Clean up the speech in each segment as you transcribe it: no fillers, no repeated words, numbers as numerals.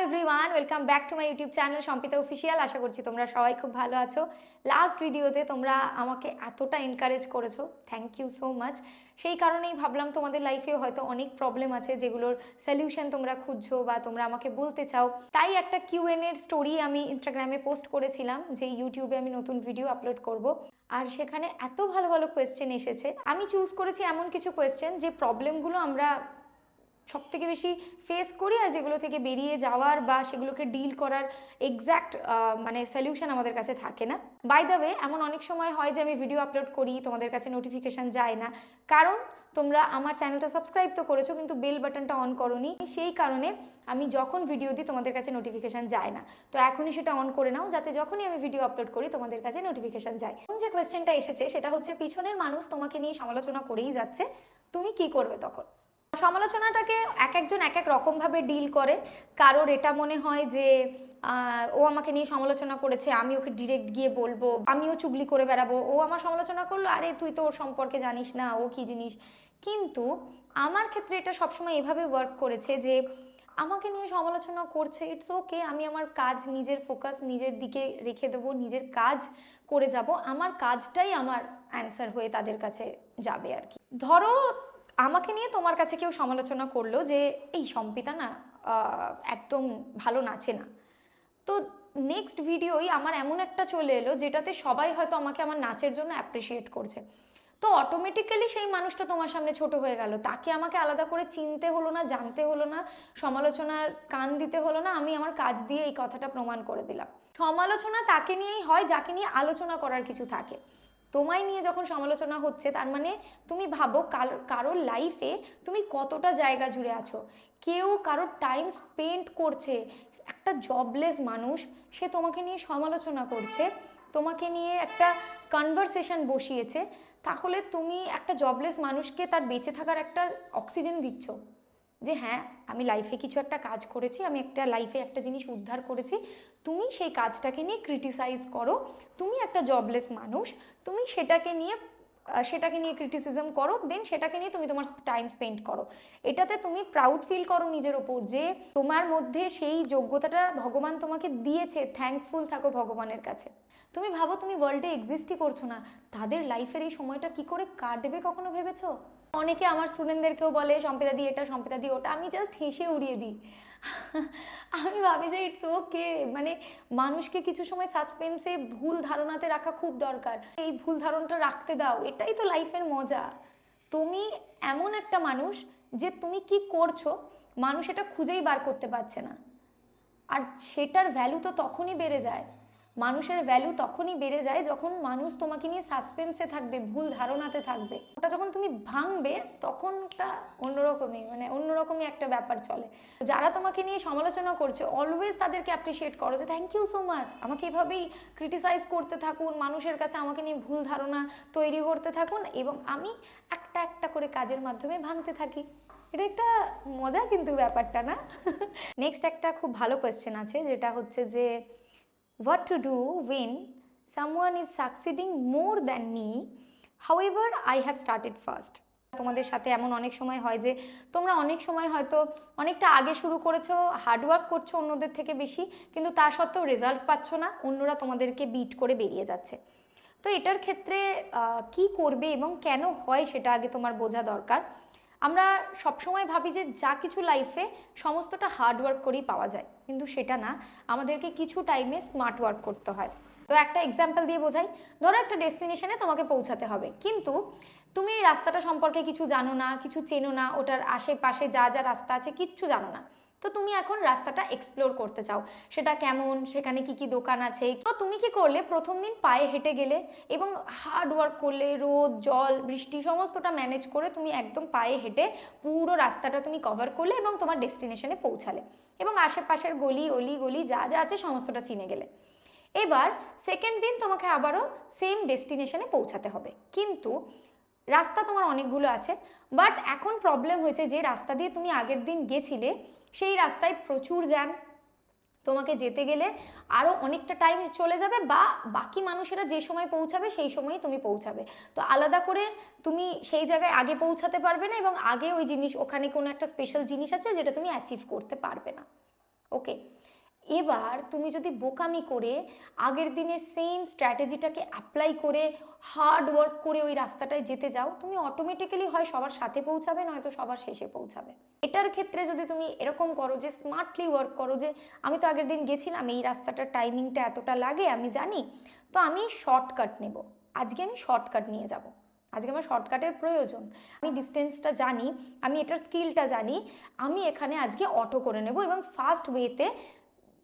Everyone, welcome back to my YouTube channel Sampita official. আশা করছি তোমরা সবাই খুব ভালো আছো। লাস্ট ভিডিওতে তোমরা আমাকে এতটা এনকারেজ করেছো, থ্যাংক ইউ সো মাচ। সেই কারণেই ভাবলাম তোমাদের লাইফেও হয়তো অনেক প্রবলেম আছে যেগুলোর সলিউশন তোমরা খুঁজছো বা তোমরা আমাকে বলতে চাও। তাই একটা কিউএন এর স্টোরি আমি ইনস্টাগ্রামে পোস্ট করেছিলাম যে ইউটিউবে আমি নতুন ভিডিও আপলোড করব। আর সেখানে এত ভালো ভালো কোয়েশ্চেন এসেছে। আমি চুজ করেছি এমন কিছু কোয়েশ্চেন যে প্রবলেমগুলো আমরা সব থেকে বেশি ফেস করি আর যেগুলো থেকে বেরিয়ে যাওয়ার বা সেগুলোকে ডিল করার এক্স্যাক্ট মানে সলিউশন আমাদের কাছে থাকে না। বাই দ্য ওয়ে, এমন অনেক সময় হয় যে আমি ভিডিও আপলোড করি, তোমাদের কাছে নোটিফিকেশান যায় না, কারণ তোমরা আমার চ্যানেলটা সাবস্ক্রাইব তো করেছো কিন্তু বেল বাটনটা অন করোনি। সেই কারণে আমি যখন ভিডিও দিই তোমাদের কাছে নোটিফিকেশান যায় না। তো এখনই সেটা অন করে নাও, যাতে যখনই আমি ভিডিও আপলোড করি তোমাদের কাছে নোটিফিকেশান যায়। যে কোয়েশ্চেনটা এসেছে সেটা হচ্ছে, পিছনের মানুষ তোমাকে নিয়ে সমালোচনা করেই যাচ্ছে, তুমি কি করবে তখন? সমালোচনাটাকে এক একজন এক এক রকমভাবে ডিল করে। কারোর এটা মনে হয় যে ও আমাকে নিয়ে সমালোচনা করেছে, আমি ওকে ডিরেক্ট গিয়ে বলবো, আমিও চুগলি করে বেড়াবো, ও আমার সমালোচনা করলো, আরে তুই তো ওর সম্পর্কে জানিস না, ও কি জিনিস। কিন্তু আমার ক্ষেত্রে এটা সবসময় এভাবে ওয়ার্ক করেছে যে আমাকে নিয়ে সমালোচনা করছে, ইটস ওকে, আমি আমার কাজ, নিজের ফোকাস নিজের দিকে রেখে দেবো, নিজের কাজ করে যাব, আমার কাজটাই আমার অ্যান্সার হয়ে তাদের কাছে যাবে আর কি। ধরো আমাকে নিয়ে তোমার কাছে কেউ সমালোচনা করলো যে এই সম্পিতা না একদম ভালো নাচে না, তো নেক্সট ভিডিওই আমার এমন একটা চলে এলো যেটাতে সবাই হয়তো আমাকে আমার নাচের জন্য অ্যাপ্রিসিয়েট করছে, তো অটোমেটিক্যালি সেই মানুষটা তোমার সামনে ছোট হয়ে গেল, তাকে আমাকে আলাদা করে চিনতে হলো না, জানতে হলো না, সমালোচনার কান দিতে হলো না, আমি আমার কাজ দিয়ে এই কথাটা প্রমাণ করে দিলাম। সমালোচনা তাকে নিয়েই হয় যাকে নিয়ে আলোচনা করার কিছু থাকে। তোমায় নিয়ে যখন সমালোচনা হচ্ছে তার মানে তুমি ভাবো কারোর লাইফে তুমি কতটা জায়গা জুড়ে আছো, কেউ কারোর টাইম স্পেন্ড করছে। একটা জবলেস মানুষ, সে তোমাকে নিয়ে সমালোচনা করছে, তোমাকে নিয়ে একটা কনভারসেশন বসিয়েছে, তাহলে তুমি একটা জবলেস মানুষকে তার বেঁচে থাকার একটা অক্সিজেন দিচ্ছ যে হ্যাঁ আমি লাইফে কিছু একটা কাজ করেছি, আমি একটা লাইফে একটা জিনিস উদ্ধার করেছি। তুমি সেই কাজটাকে নিয়ে ক্রিটিসাইজ করো, তুমি একটা জবলেস মানুষ, তুমি সেটাকে নিয়ে ক্রিটিসিজম করো, দেন সেটাকে নিয়ে তুমি তোমার টাইম স্পেন্ড করো। এটাতে তুমি প্রাউড ফিল করো নিজের ওপর যে তোমার মধ্যে সেই যোগ্যতাটা ভগবান তোমাকে দিয়েছে, থ্যাঙ্কফুল থাকো ভগবানের কাছে। তুমি ভাবো তুমি ওয়ার্ল্ডে এক্সিস্টই করছো না, তাদের লাইফের এই সময়টা কি করে কাটবে কখনো ভেবেছো? অনেকে আমার স্টুডেন্টদেরকেও বলে সম্পিতা দি এটা, সম্পিতা দি ওটা, আমি জাস্ট হেসে উড়িয়ে দিই। আমি ভাবি যে ইটস ওকে, মানে মানুষকে কিছু সময় সাসপেন্সে ভুল ধারণাতে রাখা খুব দরকার, এই ভুল ধারণাটা রাখতে দাও, এটাই তো লাইফের মজা। তুমি এমন একটা মানুষ যে তুমি কি করছো মানুষ এটা খুঁজেই বার করতে পারছে না, আর সেটার ভ্যালু তো তখনই বেড়ে যায়, মানুষের ভ্যালু তখনই বেড়ে যায় যখন মানুষ তোমাকে নিয়ে সাসপেন্সে থাকবে, ভুল ধারণাতে থাকবে। ওটা যখন তুমি ভাঙবে তখনটা অন্যরকমই একটা ব্যাপার চলে। যারা তোমাকে নিয়ে সমালোচনা করছে অলওয়েজ তাদেরকে অ্যাপ্রিসিয়েট করো যে থ্যাংক ইউ সো মাচ, আমাকে এভাবেই ক্রিটিসাইজ করতে থাকুন, মানুষের কাছে আমাকে নিয়ে ভুল ধারণা তৈরি করতে থাকুন, এবং আমি একটা একটা করে কাজের মাধ্যমে ভাঙতে থাকি। এটা একটা মজা কিন্তু ব্যাপারটা, না? নেক্সট একটা খুব ভালো কোয়েশ্চেন আছে, যেটা হচ্ছে যে what to do when someone is succeeding more than me, however I have started first. তোমাদের সাথে এমন অনেক সময় হয় যে তোমরা অনেক সময় হয়তো অনেকটা আগে শুরু করেছো, হার্ডওয়ার্ক করছো অন্যদের থেকে বেশি, কিন্তু তা সত্ত্বেও রেজাল্ট পাচ্ছ না, অন্যরা তোমাদেরকে বিট করে বেরিয়ে যাচ্ছে। তো এটার ক্ষেত্রে কি করবে এবং কেন হয় সেটা আগে তোমার বোঝা দরকার। আমরা সবসময় ভাবি যে যা কিছু লাইফে সমস্তটা হার্ডওয়ার্ক করেই পাওয়া যায়, কিন্তু সেটা না, আমাদেরকে কিছু টাইমে স্মার্ট ওয়ার্ক করতে হয়। তো একটা এক্সাম্পল দিয়ে বোঝাই। ধরো একটা ডেস্টিনেশনে তোমাকে পৌঁছাতে হবে, কিন্তু তুমি এই রাস্তাটা সম্পর্কে কিছু জানো না, কিছু চেনো না, ওটার আশেপাশে যা যা রাস্তা আছে কিচ্ছু জানো না। তো তুমি এখন রাস্তাটা এক্সপ্লোর করতে চাও, সেটা কেমন, সেখানে কি কি দোকান আছে। তো তুমি কি করলে, প্রথম দিন পায়ে হেঁটে গেলে এবং হার্ড ওয়ার্ক করলে, রোদ জল বৃষ্টি সমস্তটা ম্যানেজ করে তুমি একদম পায়ে হেঁটে পুরো রাস্তাটা তুমি কভার করলে এবং তোমার ডেস্টিনেশনে পৌঁছালে, এবং আশেপাশের গলি অলি যা যা আছে সমস্তটা চিনে গেলে। এবার সেকেন্ড দিন তোমাকে আবারও সেম ডেস্টিনেশনে পৌঁছাতে হবে, কিন্তু রাস্তা তোমার অনেকগুলো আছে, বাট এখন প্রবলেম হয়েছে যে রাস্তা দিয়ে তুমি আগের দিন গেছিলে সেই রাস্তায় প্রচুর জ্যাম, তোমাকে যেতে গেলে আরও অনেকটা টাইম চলে যাবে, বা বাকি মানুষেরা যে সময় পৌঁছাবে সেই সময়ই তুমি পৌঁছাবে। তো আলাদা করে তুমি সেই জায়গায় আগে পৌঁছাতে পারবে না, এবং আগে ওই জিনিস, ওখানে কোনো একটা স্পেশাল জিনিস আছে যেটা তুমি অ্যাচিভ করতে পারবে না। ওকে, এবার তুমি যদি বোকামি করে আগের দিনের সেম স্ট্র্যাটেজিটাকে অ্যাপ্লাই করে হার্ড ওয়ার্ক করে ওই রাস্তাটায় যেতে যাও, তুমি অটোমেটিক্যালি হয় সবার সাথে পৌঁছাবে, নয়তো সবার শেষে পৌঁছাবে। এটার ক্ষেত্রে যদি তুমি এরকম করো যে স্মার্টলি ওয়ার্ক করো, যে আমি তো আগের দিন গেছিলাম, এই রাস্তাটার টাইমিংটা এতটা লাগে আমি জানি, তো আমি শর্টকাট নেব, আজকে আমি শর্টকাট নিয়ে যাব, আজকে আমার শর্টকাটের প্রয়োজন, আমি ডিস্টেন্সটা জানি, আমি এটার স্কিলটা জানি, আমি এখানে আজকে অটো করে নেব এবং ফাস্ট ওয়েতে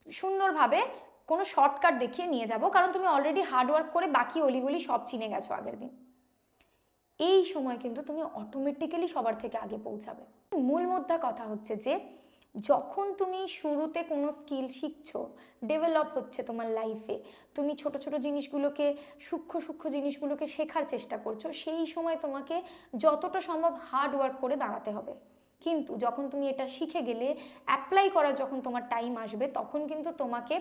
সুন্দরভাবে কোনো শর্টকাট দেখিয়ে নিয়ে যাব, কারণ তুমি অলরেডি হার্ডওয়ার্ক করে বাকি অলিগলি সব চিনে গেছো আগের দিন। এই সময় কিন্তু তুমি অটোমেটিক্যালি সবার থেকে আগে পৌঁছাবে। মূল মুদ্রা কথা হচ্ছে যে যখন তুমি শুরুতে কোনো স্কিল শিখছো, ডেভেলপ হচ্ছে তোমার লাইফে, তুমি ছোট ছোট জিনিসগুলোকে, সূক্ষ্ম সূক্ষ্ম জিনিসগুলোকে শেখার চেষ্টা করছো, সেই সময় তোমাকে যতটা সম্ভব হার্ড ওয়ার্ক করে দাঁড়াতে হবে। কিন্তু যখন তুমি এটা শিখে গেলে, অ্যাপ্লাই করার যখন তোমার টাইম আসবে, তখন কিন্তু তোমাকে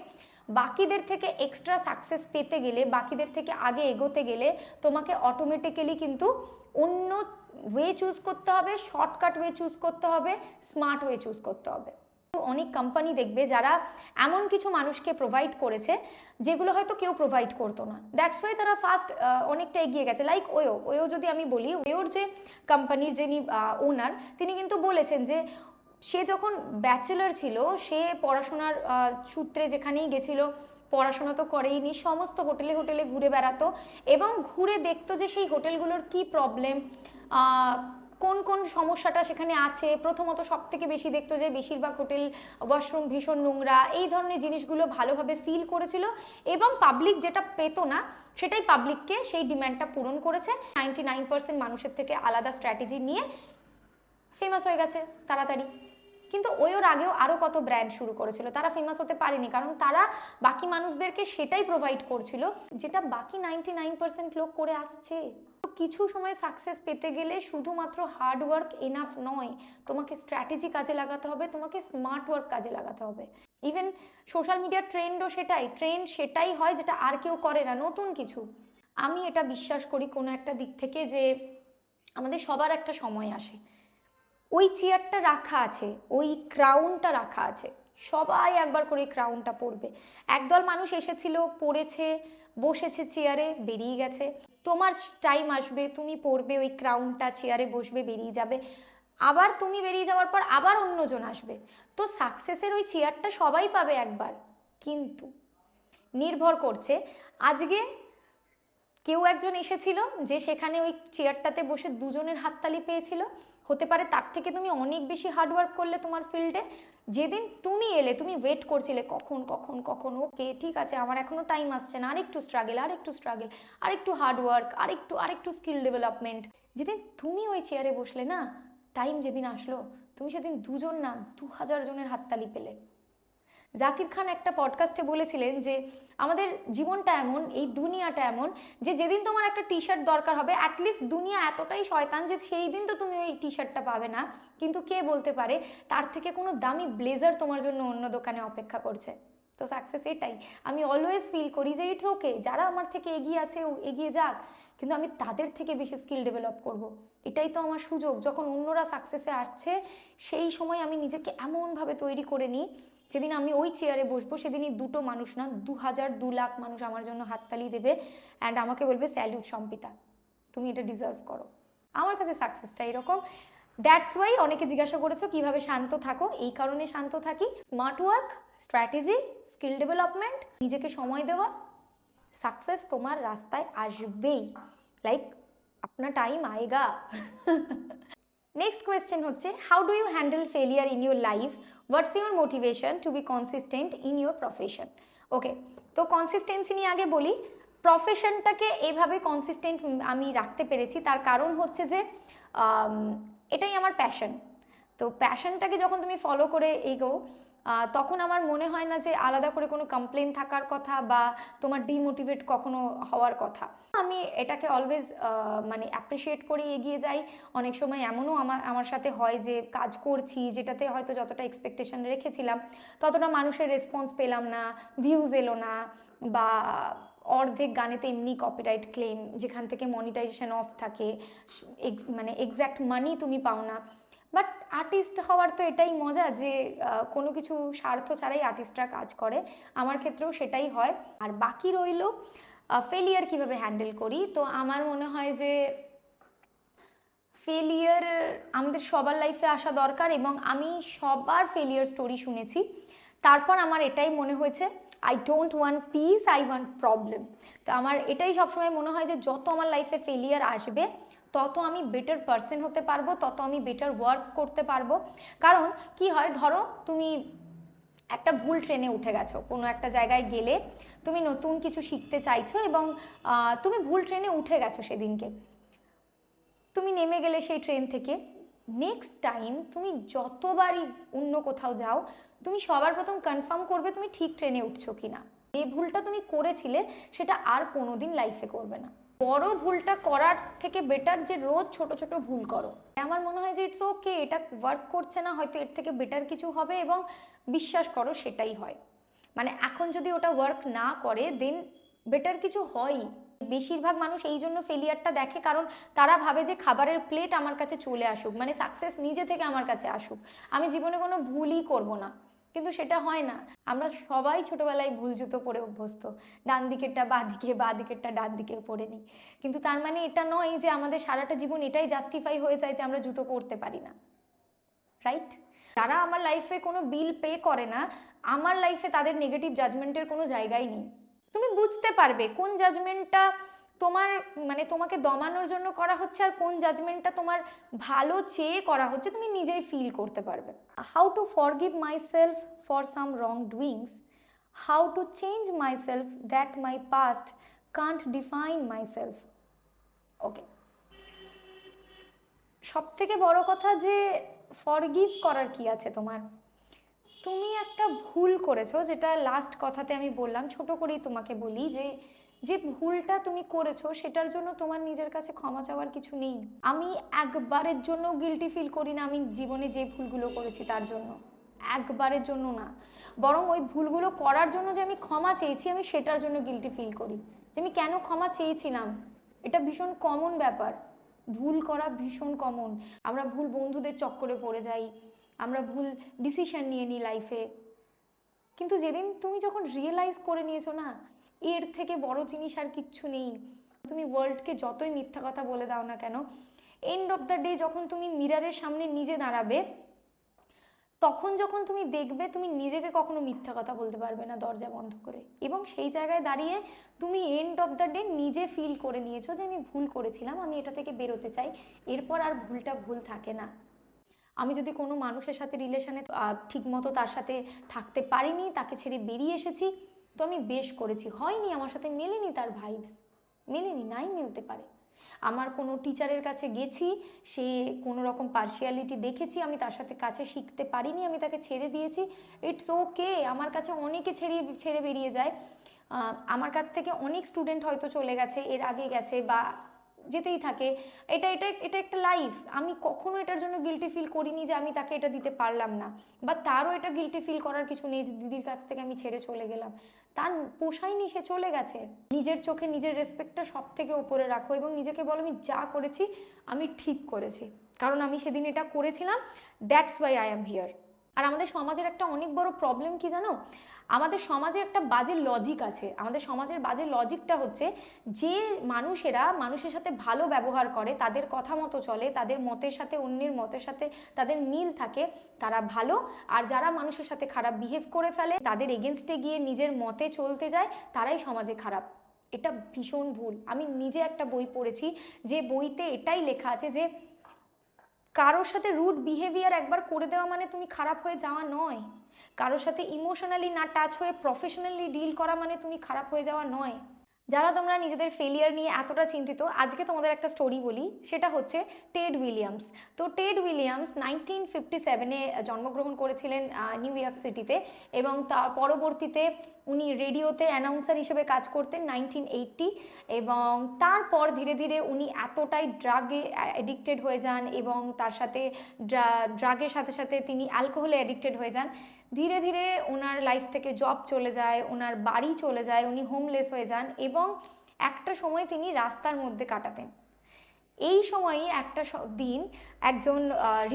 বাকিদের থেকে এক্সট্রা সাকসেস পেতে গেলে, বাকিদের থেকে আগে এগোতে গেলে তোমাকে অটোমেটিক্যালি কিন্তু অন্য ওয়ে চুজ করতে হবে, শর্টকাট ওয়ে চুজ করতে হবে, স্মার্ট ওয়ে চুজ করতে হবে। অনেক কোম্পানি দেখবে যারা এমন কিছু মানুষকে প্রোভাইড করেছে যেগুলো হয়তো কেউ প্রোভাইড করতো না, দ্যাটস ওয়াই তারা ফার্স্ট অনেকটা এগিয়ে গেছে। লাইক ওয়ো যদি আমি বলি, ওয়োর যে কোম্পানির যিনি ওনার, তিনি কিন্তু বলেছেন যে সে যখন ব্যাচেলর ছিল, সে পড়াশোনার সূত্রে যেখানেই গেছিল, পড়াশোনা তো করেইনি, সমস্ত হোটেলে হোটেলে ঘুরে বেড়াতো এবং ঘুরে দেখতো যে সেই হোটেলগুলোর কি প্রবলেম, কোন কোন সমস্যাটা সেখানে আছে। প্রথমত সব থেকে বেশি দেখতো যে বেশিরভাগ হোটেল ওয়াশরুম ভীষণ নোংরা, এই ধরনের জিনিসগুলো ভালোভাবে ফিল করেছিল এবং পাবলিক যেটা পেতো না সেটাই পাবলিককে সেই ডিম্যান্ডটা পূরণ করেছে। 99% মানুষের থেকে আলাদা স্ট্র্যাটেজি নিয়ে ফেমাস হয়ে গেছে তাড়াতাড়ি। কিন্তু ওর আগেও আরও কত ব্র্যান্ড শুরু করেছিল, তারা ফেমাস হতে পারেনি, কারণ তারা বাকি মানুষদেরকে সেটাই প্রোভাইড করছিল যেটা বাকি 99% লোক করে আসছে। কিছু সময় সাকসেস পেতে গেলে শুধুমাত্র হার্ড ওয়ার্ক এনাফ নয়, তোমাকে স্ট্র্যাটেজি কাজে লাগাতে হবে, তোমাকে স্মার্ট ওয়ার্ক কাজে লাগাতে হবে। ইভেন সোশ্যাল মিডিয়ার ট্রেন্ডও ট্রেন্ড সেটাই হয় যেটা আর কেউ করে না, নতুন কিছু। আমি এটা বিশ্বাস করি কোনো একটা দিক থেকে যে আমাদের সবার একটা সময় আসে, ওই চেয়ারটা রাখা আছে, ওই ক্রাউনটা রাখা আছে, সবাই একবার করে ক্রাউনটা পড়বে। একদল মানুষ এসেছিল, পড়েছে, বসেছে চেয়ারে, বেরিয়ে গেছে। তোমার টাইম আসবে, তুমি পড়বে, ওই ক্রাউনটা, চেয়ারে বসবে, বেরিয়ে যাবে, আবার তুমি বেরিয়ে যাওয়ার পর আবার অন্যজন আসবে। তো সাকসেসের ওই চেয়ারটা সবাই পাবে একবার, কিন্তু নির্ভর করছে আজকে কেউ একজন এসেছিল যে সেখানে ওই চেয়ারটাতে বসে দুজনের হাততালি পেয়েছিল, হতে পারে তার থেকে তুমি অনেক বেশি হার্ডওয়ার্ক করলে তোমার ফিল্ডে। যেদিন তুমি এলে, তুমি ওয়েট করছিলে কখন কখন কখন, ওকে ঠিক আছে আমার এখনো টাইম আসছে না, আরেকটু স্ট্রাগল, আরেকটু স্ট্রাগল, আরেকটু হার্ডওয়ার্ক, আরেকটু স্কিল ডেভেলপমেন্ট। যেদিন তুমি ওই চেয়ারে বসলে না, টাইম যেদিন আসলো, তুমি সেদিন দুজন না 2000 জনের হাততালি পেলে। জাকির খান একটা পডকাস্টে বলেছিলেন যে আমাদের জীবনটা এমন, এই দুনিয়াটা এমন যে যেদিন তোমার একটা টি শার্ট দরকার হবে, অ্যাটলিস্ট দুনিয়া এতটাই শয়তান যে সেই দিন তো তুমি ওই টি শার্টটা পাবে না, কিন্তু কে বলতে পারে তার থেকে কোনো দামি ব্লেজার তোমার জন্য অন্য দোকানে অপেক্ষা করছে। তো সাকসেস এটাই, আমি অলওয়েজ ফিল করি যে ইটস ওকে, যারা আমার থেকে এগিয়ে আছে এগিয়ে যাক, কিন্তু আমি তাদের থেকে বেশি স্কিল ডেভেলপ করব। এটাই তো আমার সুযোগ। যখন অন্যরা সাকসেসে আসছে, সেই সময় আমি নিজেকে এমনভাবে তৈরি করে নিই, যেদিন আমি ওই চেয়ারে বসবো সেদিনই দুটো মানুষ না 2000 2 লাখ মানুষ আমার জন্য হাততালি দেবে অ্যান্ড আমাকে বলবে স্যালিউট সম্পিতা, তুমি এটা ডিজার্ভ করো। আমার কাছে সাকসেসটা এরকম। দ্যাটস ওয়াই অনেকে জিজ্ঞাসা করেছো কিভাবে শান্ত থাকো, এই কারণে শান্ত থাকি। Smart work, strategy, skill development, নিজেকে সময় দেওয়া, সাকসেস তোমার রাস্তায় আসবেই। লাইক আপনার টাইম আয়েগা। নেক্সট কোয়েশ্চেন হচ্ছে, how do you handle failure in your life, what's your motivation to be consistent in your profession? Okay, তো কনসিস্টেন্সি নিয়ে আগে বলি। প্রফেশনটাকে এইভাবে কনসিস্টেন্ট আমি রাখতে পেরেছি, তার কারণ হচ্ছে যে এটাই আমার প্যাশন। তো প্যাশনটাকে যখন তুমি ফলো করে এগো, তখন আমার মনে হয় না যে আলাদা করে কোনো কমপ্লেন থাকার কথা বা তোমার ডিমোটিভেট কখনো হওয়ার কথা। আমি এটাকে অলওয়েজ মানে অ্যাপ্রিসিয়েট করে এগিয়ে যাই। অনেক সময় এমনও আমার সাথে হয় যে কাজ করছি যেটাতে হয়তো যতটা এক্সপেকটেশন রেখেছিলাম ততটা মানুষের রেসপন্স পেলাম না, ভিউজ এলো না, বা অর্ধেক গানেতে এমনি কপিরাইট ক্লেম, যেখান থেকে মনিটাইজেশন অফ থাকে, মানে এক্স্যাক্ট মানি তুমি পাও না। বাট আর্টিস্ট হওয়ার তো এটাই মজা যে কোনো কিছু স্বার্থ ছাড়াই আর্টিস্টরা কাজ করে, আমার ক্ষেত্রেও সেটাই হয়। আর বাকি রইল ফেলিয়ার কিভাবে হ্যান্ডেল করি। তো আমার মনে হয় যে ফেলিয়ার আমাদের সবার লাইফে আসা দরকার, এবং আমি সবার ফেলিয়ার স্টোরি শুনেছি, তারপর আমার এটাই মনে হয়েছে I don't want piece, I want problem. তো আমার এটাই সবসময় মনে হয় যে যত আমার লাইফে ফেলিয়ার আসবে তত আমি বেটার পারসন হতে পারবো, তত আমি বেটার ওয়ার্ক করতে পারবো। কারণ কি হয়, ধরো তুমি একটা ভুল ট্রেনে উঠে গেছো, কোনো একটা জায়গায় গেলে তুমি নতুন কিছু শিখতে চাইছো এবং তুমি ভুল ট্রেনে উঠে গেছো সেদিনকে, তুমি নেমে গেলে সেই ট্রেন থেকে। নেক্সট টাইম তুমি যতবারই অন্য কোথাও যাও, তুমি সবার প্রথম কনফার্ম করবে তুমি ঠিক ট্রেনে উঠছো কিনা। যে ভুলটা তুমি করেছিলে সেটা আর কোনোদিন লাইফে করবে না। বড় ভুলটা করার থেকে বেটার যে রোজ ছোট ছোট ভুল করো। আমার মনে হয় যে ইটস ওকে, এটা ওয়ার্ক করছে না, হয়তো এর থেকে বেটার কিছু হবে, এবং বিশ্বাস করো সেটাই হয়। মানে এখন যদি ওটা ওয়ার্ক না করে দেন বেটার কিছু হয়ই। বেশিরভাগ মানুষ এই জন্য ফেলিয়ারটা দেখে, কারণ তারা ভাবে যে খাবারের প্লেট আমার কাছে চলে আসুক, মানে সাকসেস নিজে থেকে আমার কাছে আসুক, আমি জীবনে কোনো ভুলই করব না। কিন্তু সেটা হয় না। আমরা সবাই ছোটবেলায় ভুল জুতো পরে অভ্যস্ত, ডান দিকেরটা বাঁ দিকে, বাঁ দিকেরটা ডান দিকে পরে নিই। কিন্তু তার মানে এটা নয় যে আমাদের সারাটা জীবন এটাই জাস্টিফাই হয়ে যায় যে আমরা জুতো পরতে পারি না, রাইট? যারা আমার লাইফে কোনো বিল পে করে না, আমার লাইফে তাদের নেগেটিভ জাজমেন্টের কোনো জায়গাই নেই। তুমি বুঝতে পারবে কোন জাজমেন্টটা তোমার মানে তোমাকে দমানোর জন্য করা হচ্ছে আর কোন জাজমেন্টটা তোমার ভালো চেয়ে করা হচ্ছে, তুমি নিজেই ফিল করতে পারবে। How to forgive myself for some wrong doings, how to change myself that my past can't define myself. Okay, সব থেকে বড় কথা যে ফরগিভ করার কি আছে তোমার? তুমি একটা ভুল করেছো, যেটা লাস্ট কথাতে আমি বললাম, ছোট করেই তোমাকে বলি যে যে ভুলটা তুমি করেছো সেটার জন্য তোমার নিজের কাছে ক্ষমা চাওয়ার কিছু নেই। আমি একবারের জন্য গিল্টি ফিল করি না আমি জীবনে যে ভুলগুলো করেছি তার জন্য, একবারের জন্য না, বরং ওই ভুলগুলো করার জন্য যে আমি ক্ষমা চেয়েছি আমি সেটার জন্য গিল্টি ফিল করি, যে আমি কেন ক্ষমা চেয়েছিলাম। এটা ভীষণ কমন ব্যাপার, ভুল করা ভীষণ কমন। আমরা ভুল বন্ধুদের চক্করে পড়ে যাই, আমরা ভুল ডিসিশন নিয়ে নিই লাইফে, কিন্তু যেদিন তুমি যখন রিয়েলাইজ করে নিয়েছো না এর থেকে বড় জিনিস আর কিচ্ছু নেই, তুমি ওয়ার্ল্ডকে যতই মিথ্যা কথা বলে দাও না কেন, এন্ড অফ দ্য ডে যখন তুমি মিররের সামনে নিজে দাঁড়াবে, তখন যখন তুমি দেখবে তুমি নিজেকে কখনো মিথ্যা কথা বলতে পারবে না দরজা বন্ধ করে, এবং সেই জায়গায় দাঁড়িয়ে তুমি এন্ড অফ দ্য ডে নিজে ফিল করে নিয়েছো যে আমি ভুল করেছিলাম, আমি এটা থেকে বেরোতে চাই, এরপর আর ভুলটা ভুল থাকে না। আমি যদি কোনো মানুষের সাথে রিলেশনে ঠিকমতো তার সাথে থাকতে পারিনি, তাকে ছেড়ে বেরিয়ে এসেছি, তো আমি বেশ করেছি, হয়নি আমার সাথে মেলেনি, তার ভাইবস মেলেনি, নাই মিলতে পারে। আমার কোনো টিচারের কাছে গেছি, সে কোনো রকম পার্শিয়ালিটি দেখেছি, আমি তার সাথে কাছে শিখতে পারিনি, আমি তাকে ছেড়ে দিয়েছি, ইটস ওকে। আমার কাছে অনেকে ছেড়ে বেরিয়ে যায়, আমার কাছ থেকে অনেক স্টুডেন্ট হয়তো চলে গেছে, এর আগে গেছে বা যেতেই থাকে, এটা এটা এটা একটা লাইফ। আমি কখনো এটার জন্য গিল্টি ফিল করিনি যে আমি তাকে এটা দিতে পারলাম না, বা তারও এটা গিল্টি ফিল করার কিছু নেই যে দিদির কাছ থেকে আমি ছেড়ে চলে গেলাম, তার পোষায়নি, সে চলে গেছে। নিজের চোখে নিজের রেসপেক্টটা সব থেকে উপরে রাখো এবং নিজেকে বলো আমি যা করেছি আমি ঠিক করেছি, কারণ আমি সেদিন এটা করেছিলাম, that's why I am here. আর আমাদের সমাজের একটা অনেক বড় প্রবলেম কি জানো, আমাদের সমাজে একটা বাজে লজিক আছে। আমাদের সমাজের বাজে লজিকটা হচ্ছে যে মানুষেরা মানুষের সাথে ভালো ব্যবহার করে, তাদের কথা মতো চলে, তাদের মতের সাথে অন্যের মতের সাথে তাদের মিল থাকে, তারা ভালো। আর যারা মানুষের সাথে খারাপ বিহেভ করে ফেলে, তাদের এগেনস্টে গিয়ে নিজের মতে চলতে যায়, তারাই সমাজে খারাপ। এটা ভীষণ ভুল। আমি নিজে একটা বই পড়েছি, যে বইতে এটাই লেখা আছে যে কারোর সাথে রুড বিহেভিয়ার একবার করে দেওয়া মানে তুমি খারাপ হয়ে যাওয়া নয়, কারোর সাথে ইমোশনালি না টাচ হয়ে প্রফেশনালি ডিল করা মানে তুমি খারাপ হয়ে যাওয়া নয়। যারা তোমরা নিজেদের ফেলিয়ার নিয়ে এতটা চিন্তিত, আজকে তোমাদের একটা স্টোরি বলি, সেটা হচ্ছে টেড উইলিয়ামস। তো টেড উইলিয়ামস 1957-এ জন্মগ্রহণ করেছিলেন নিউ ইয়র্ক সিটিতে, এবং তা পরবর্তীতে উনি রেডিওতে অ্যানাউন্সার হিসেবে কাজ করতেন 1980, এবং তারপর ধীরে ধীরে উনি এতটাই ড্রাগে অ্যাডিক্টেড হয়ে যান, এবং তার সাথে ড্রাগের সাথে সাথে তিনি অ্যালকোহলে অ্যাডিক্টেড হয়ে যান। ধীরে ধীরে ওনার লাইফ থেকে জব চলে যায়, ওনার বাড়ি চলে যায়, উনি হোমলেস হয়ে যান, এবং একটা সময় তিনি রাস্তার মধ্যে কাটাতেন। এই সময়ই একটা দিন একজন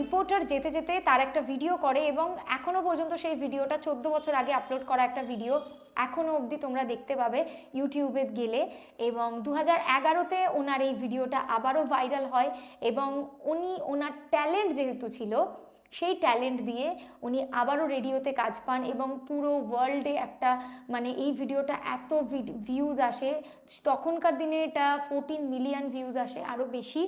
রিপোর্টার যেতে যেতে তার একটা ভিডিও করে, এবং এখনও পর্যন্ত সেই ভিডিওটা 14 বছর আগে আপলোড করা একটা ভিডিও, এখনও অবধি তোমরা দেখতে পাবে ইউটিউবে গেলে। এবং 2011-তে ওনার এই ভিডিওটা আবারও ভাইরাল হয়, এবং ওনার ট্যালেন্ট যেহেতু ছিল, সেই ট্যালেন্ট দিয়ে উনি আবারও রেডিওতে কাজ পান, এবং পুরো ওয়ার্ল্ডে একটা মানে এই ভিডিওটা এত ভিউজ আসে, তখনকার দিনে এটা 14 মিলিয়ন ভিউজ আসে, আরও বেশি।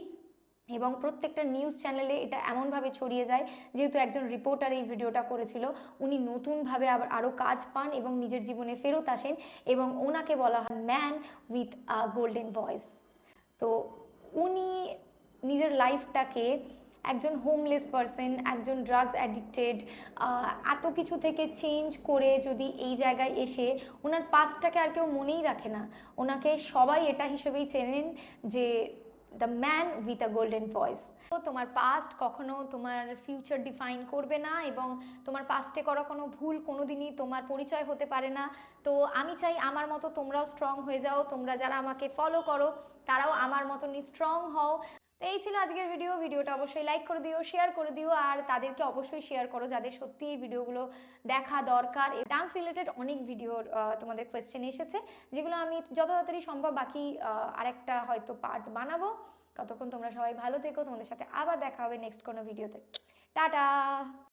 এবং প্রত্যেকটা নিউজ চ্যানেলে এটা এমনভাবে ছড়িয়ে যায়, যেহেতু একজন রিপোর্টার এই ভিডিওটা করেছিল, উনি নতুনভাবে আবার আরও কাজ পান এবং নিজের জীবনে ফেরত আসেন, এবং ওনাকে বলা হয় man with a golden voice. তো উনি নিজের লাইফটাকে একজন হোমলেস পারসন, একজন ড্রাগস অ্যাডিক্টেড, এত কিছু থেকে চেঞ্জ করে যদি এই জায়গায় এসে ওনার পাস্টটাকে আর কেউ মনেই রাখে না, ওনাকে সবাই এটা হিসেবেই চেনেন যে the man with a golden voice. তো তোমার পাস্ট কখনো তোমার ফিউচার ডিফাইন করবে না, এবং তোমার পাস্টে করা কোনো ভুল কোনোদিনই তোমার পরিচয় হতে পারে না। তো আমি চাই আমার মতো তোমরাও স্ট্রং হয়ে যাও, তোমরা যারা আমাকে ফলো করো তারাও আমার মতনই স্ট্রং হও। তো এই ছিল আজকের ভিডিওটা অবশ্যই লাইক করে দিও, শেয়ার করে দিও, আর তাদেরকে অবশ্যই শেয়ার করো যাদের সত্যি এই ভিডিওগুলো দেখা দরকার। ডান্স রিলেটেড অনেক ভিডিওর তোমাদের কোয়েশ্চেন এসেছে, যেগুলো আমি যত তাড়াতাড়ি সম্ভব বাকি আরেকটা হয়তো পার্ট বানাবো। ততক্ষণ তোমরা সবাই ভালো থেকো, তোমাদের সাথে আবার দেখা হবে নেক্সট কোনো ভিডিওতে। টাটা।